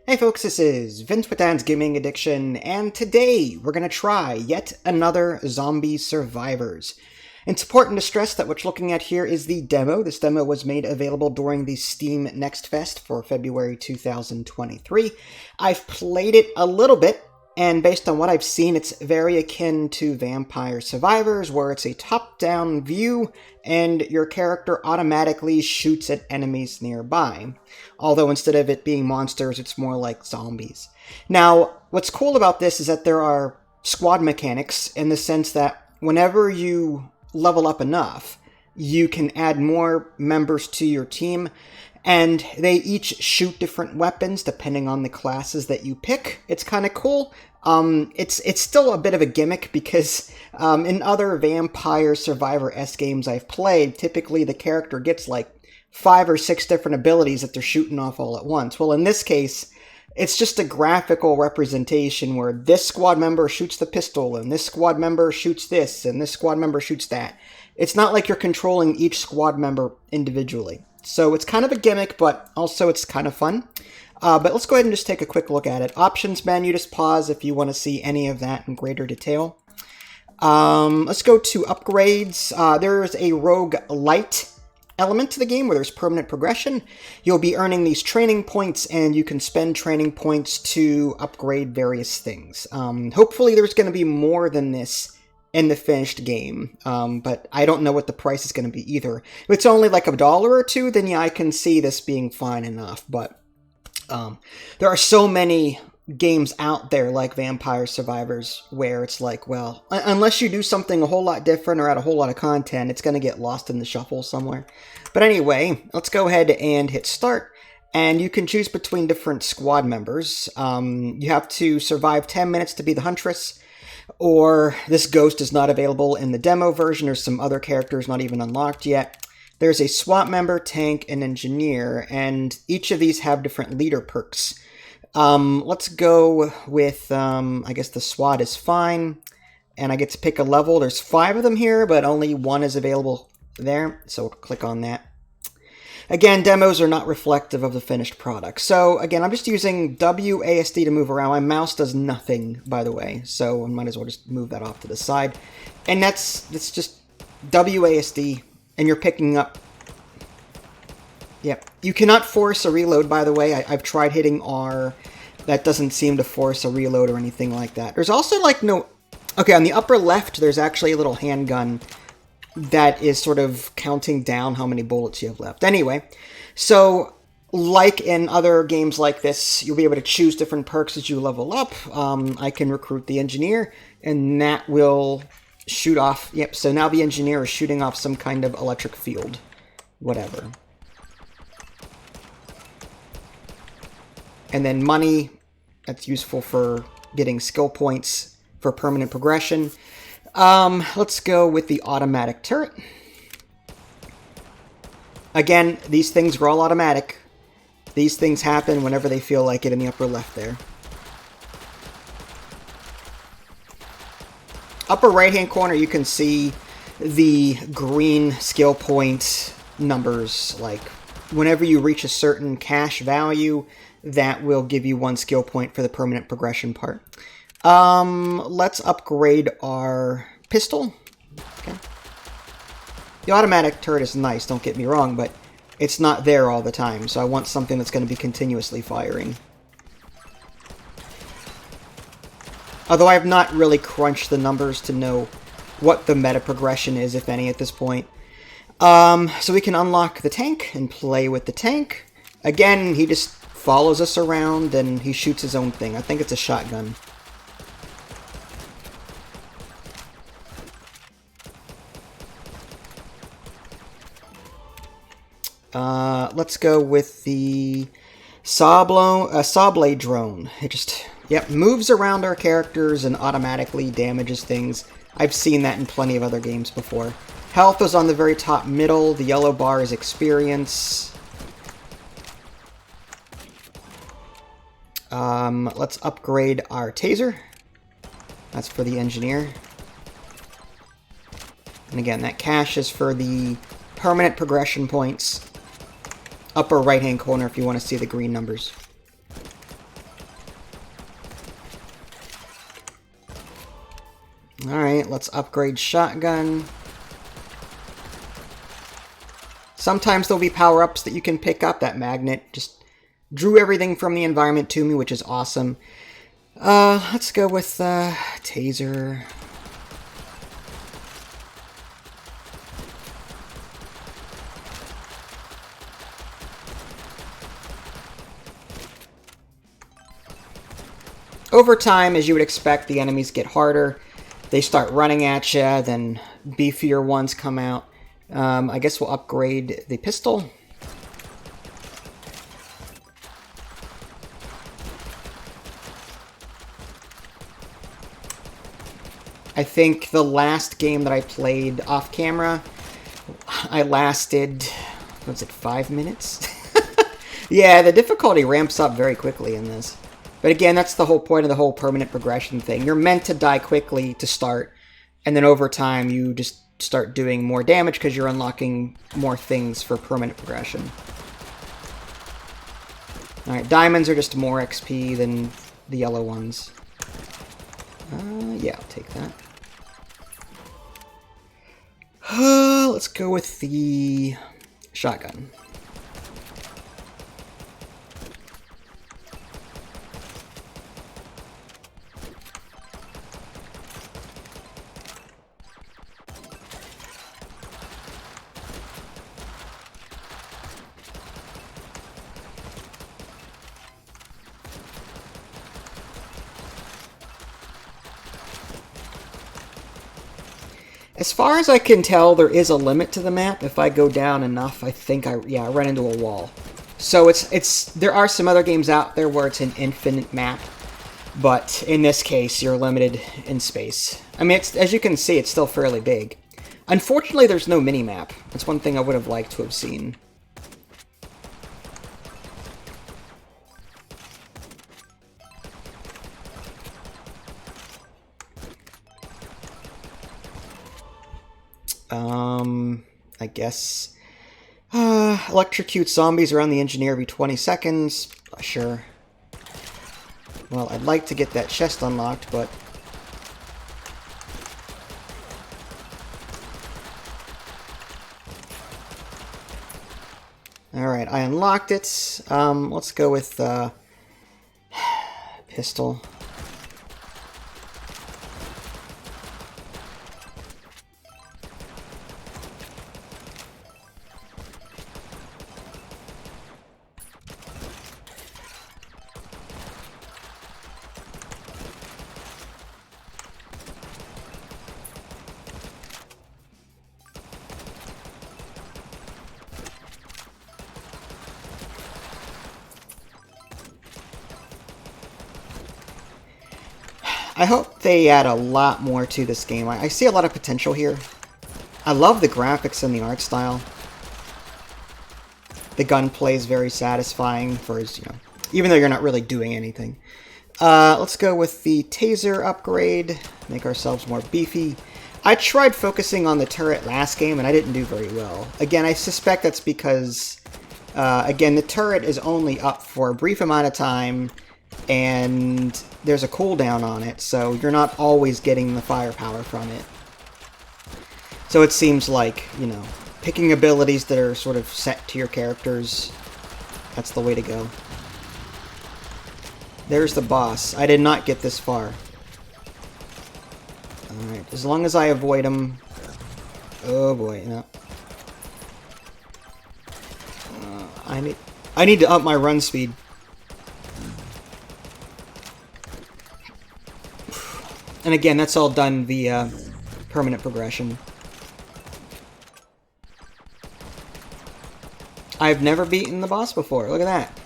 Hey folks, this is Vince with Dan's Gaming Addiction, and today we're going to try yet another Zombie Survivors. It's important to stress that what you're looking at here is the demo. This demo was made available during the Steam Next Fest for February 2023. I've played it a little bit, and based on what I've seen, it's very akin to Vampire Survivors, where it's a top-down view, and your character automatically shoots at enemies nearby. Although instead of it being monsters, it's more like zombies. Now, what's cool about this is that there are squad mechanics in the sense that whenever you level up enough, you can add more members to your team, and they each shoot different weapons depending on the classes that you pick. It's kind of cool. It's still a bit of a gimmick because in other Vampire Survivor-esque games I've played, typically the character gets like 5 or 6 different abilities that they're shooting off all at once. Well, in this case, it's just a graphical representation where this squad member shoots the pistol, and this squad member shoots this, and this squad member shoots that. It's not like you're controlling each squad member individually. So it's kind of a gimmick, but also it's kind of fun. But let's go ahead and just take a quick look at it. Options menu, just pause if you want to see any of that in greater detail. Let's go to upgrades. There's a rogue light element to the game where there's permanent progression. You'll be earning these training points, and you can spend training points to upgrade various things. Hopefully there's going to be more than this in the finished game, but I don't know what the price is going to be either. If it's only like $1 or $2, then yeah, I can see this being fine enough, but there are so many games out there like Vampire Survivors where it's like, well, unless you do something a whole lot different or add a whole lot of content, it's going to get lost in the shuffle somewhere. But anyway, let's go ahead and hit start, and you can choose between different squad members. You have to survive 10 minutes to be the Huntress, or this ghost is not available in the demo version. There's some other characters not even unlocked yet. There's a SWAT member, tank, and engineer, and each of these have different leader perks. Let's go with, I guess the SWAT is fine, and I get to pick a level. There's 5 of them here, but only 1 is available there, so we'll click on that. Again, demos are not reflective of the finished product. So again, I'm just using WASD to move around. My mouse does nothing, by the way, so I might as well just move that off to the side. And that's just WASD, and you're picking up. Yep. You cannot force a reload, by the way. I've tried hitting R. That doesn't seem to force a reload or anything like that. There's also like no... Okay, on the upper left, there's actually a little handgun that is sort of counting down how many bullets you have left. Anyway, so like in other games like this, you'll be able to choose different perks as you level up. I can recruit the engineer, and that will shoot off... Yep, so now the engineer is shooting off some kind of electric field. Whatever. And then money, that's useful for getting skill points for permanent progression. Let's go with the automatic turret. Again, these things are all automatic. These things happen whenever they feel like it in the upper left there. Upper right-hand corner, you can see the green skill point numbers. Like, whenever you reach a certain cash value, that will give you 1 skill point for the permanent progression part. Let's upgrade our pistol. Okay. The automatic turret is nice, don't get me wrong, but it's not there all the time, so I want something that's going to be continuously firing. Although I have not really crunched the numbers to know what the meta progression is, if any, at this point. So we can unlock the tank and play with the tank. Again, he just follows us around and he shoots his own thing. I think it's a shotgun. Let's go with the saw blade drone. It just, yep, moves around our characters and automatically damages things. I've seen that in plenty of other games before. Health is on the very top middle. The yellow bar is experience. Let's upgrade our taser. That's for the engineer. And again, that cash is for the permanent progression points. Upper right-hand corner if you want to see the green numbers. Alright, let's upgrade shotgun. Sometimes there'll be power-ups that you can pick up. That magnet just drew everything from the environment to me, which is awesome. Let's go with taser. Over time, as you would expect, the enemies get harder. They start running at you, then beefier ones come out. I guess we'll upgrade the pistol. I think the last game that I played off camera, I lasted, what was it, 5 minutes? Yeah, the difficulty ramps up very quickly in this. But again, that's the whole point of the whole permanent progression thing. You're meant to die quickly to start, and then over time you just start doing more damage because you're unlocking more things for permanent progression. Alright, diamonds are just more XP than the yellow ones. Yeah, I'll take that. Let's go with the shotgun. As far as I can tell, there is a limit to the map. If I go down enough, I think I run into a wall. So there are some other games out there where it's an infinite map, but in this case, you're limited in space. I mean, as you can see, it's still fairly big. Unfortunately, there's no mini-map. That's one thing I would have liked to have seen. I guess electrocute zombies around the engineer every 20 seconds. Sure. Well, I'd like to get that chest unlocked, but alright, I unlocked it. Let's go with pistol. I hope they add a lot more to this game. I see a lot of potential here. I love the graphics and the art style. The gunplay is very satisfying for, even though you're not really doing anything. Let's go with the taser upgrade. Make ourselves more beefy. I tried focusing on the turret last game, and I didn't do very well. Again, I suspect that's because, again, the turret is only up for a brief amount of time, and there's a cooldown on it, so you're not always getting the firepower from it. So it seems like, picking abilities that are sort of set to your characters, that's the way to go. There's the boss. I did not get this far. Alright, as long as I avoid him... Oh boy, no. I need to up my run speed. And again, that's all done via permanent progression. I've never beaten the boss before. Look at that.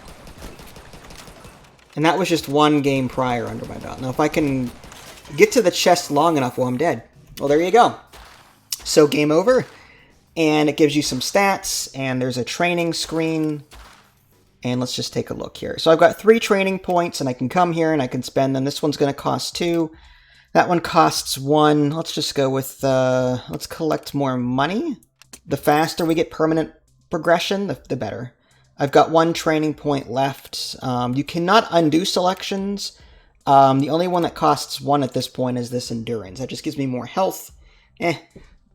And that was just one game prior under my belt. Now, if I can get to the chest long enough, well, I'm dead. Well, there you go. So, game over. And it gives you some stats. And there's a training screen. And let's just take a look here. So, I've got 3 training points. And I can come here and I can spend them. This one's going to cost 2. That one costs 1. Let's just go with, let's collect more money. The faster we get permanent progression, the better. I've got 1 training point left. You cannot undo selections, The only one that costs 1 at this point is this Endurance. That just gives me more health.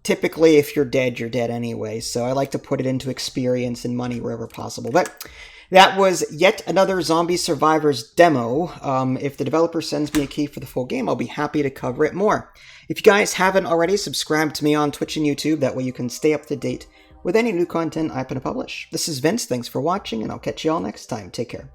Typically, if you're dead, you're dead anyway, so I like to put it into experience and money wherever possible. But that was yet another Zombie Survivors demo. If the developer sends me a key for the full game, I'll be happy to cover it more. If you guys haven't already, subscribe to me on Twitch and YouTube. That way you can stay up to date with any new content I plan to publish. This is Vince. Thanks for watching, and I'll catch you all next time. Take care.